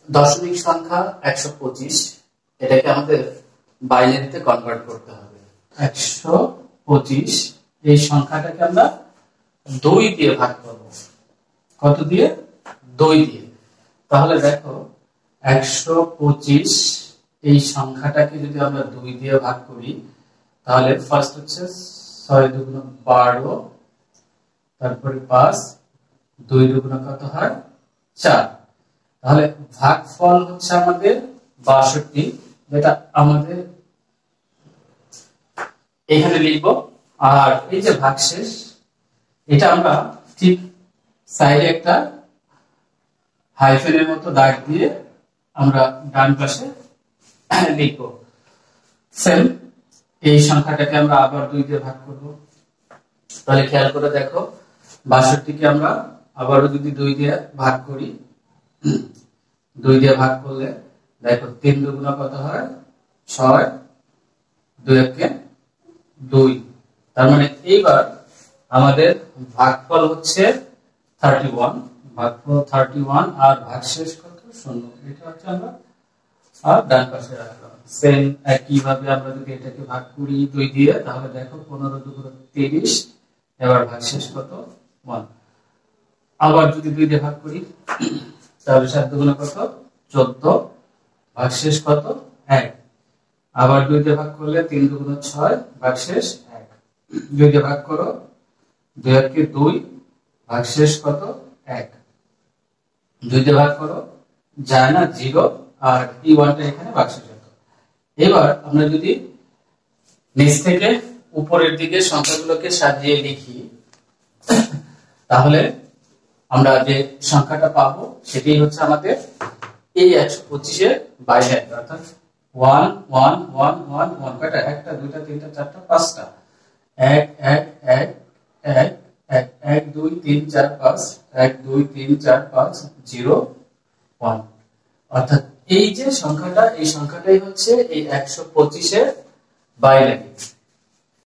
দশমিক সংখ্যা 125, এটাকে আমাদের বাইনারিতে কনভার্ট করতে হবে। 125 এই সংখ্যাটাকে আমরা 2 দিয়ে ভাগ করব। কত দিয়ে? 2 দিয়ে। তাহলে দেখো 125 এই সংখ্যাটাকে যদি আমরা 2 দিয়ে ভাগ করি, তাহলে ফার্স্ট হচ্ছে 6 দুগুণ 12, তারপরে 5, 2 দুগুণ কত হয়? 4। তাহলে ভাগফল হচ্ছে আমাদের 62, যেটা আমাদের এখানে লিখব। আর এই যে ভাগশেষ, এটা আমরা ঠিক সাইডে একটা হাইফেনের মতো দাগ দিয়ে আমরা ডান পাশে লিখব। সেম এই সংখ্যাটাকে আমরা আবার 2 দিয়ে ভাগ করব। তাহলে খেয়াল করে দেখো 62 কে আমরা আবারও যদি 2 দিয়ে ভাগ করি, 2 দিয়ে ভাগ করলে দেখো 3 দুগুণ কত হয়? 6, 2 একে 2। তার মানে এইবার আমাদের ভাগফল হচ্ছে 31, ভাগফল 31 আর ভাগশেষ কত? 0। এটা হচ্ছে আমরা আর ডান পাশে রাখলাম। সেম একই ভাবে আমরা যদি এটাকে ভাগ করি 2 দিয়ে, তাহলে দেখো 15 দুগুণ 30, এবার ভাগশেষ কত? 1। আবার যদি 2 দিয়ে ভাগ করি, তাহলে 7 দুগুণ কত? 14, ভাগশেষ কত? 1। আবার 2 দিয়ে ভাগ করলে 3 দুগুণ 6, ভাগশেষ 1। 2 দিয়ে ভাগ করো, 2 একে 2, ভাগশেষ কত? 1। 2 দিয়ে ভাগ করো, যায় না 0, আর এই 1টা এখানে ভাগশেষ হতো। এবার আমরা যদি নিচ থেকে উপরের দিকে সংখ্যাগুলোকে সাজিয়ে লিখি, তাহলে আমরা যে সংখ্যাটা পাবো সেটাই হচ্ছে আমাদের এই 125 এর বাইনারি, অর্থাৎ 1 1 1 1 1। কয়টা? 1টা 2টা 3টা 4টা 5টা। 1 1 1 1 1 1 2 3 4 5 1 2 3 4 5 0 1। অর্থাৎ এই যে সংখ্যাটা, এই সংখ্যাটাই হচ্ছে এই 125 এর বাইনারি।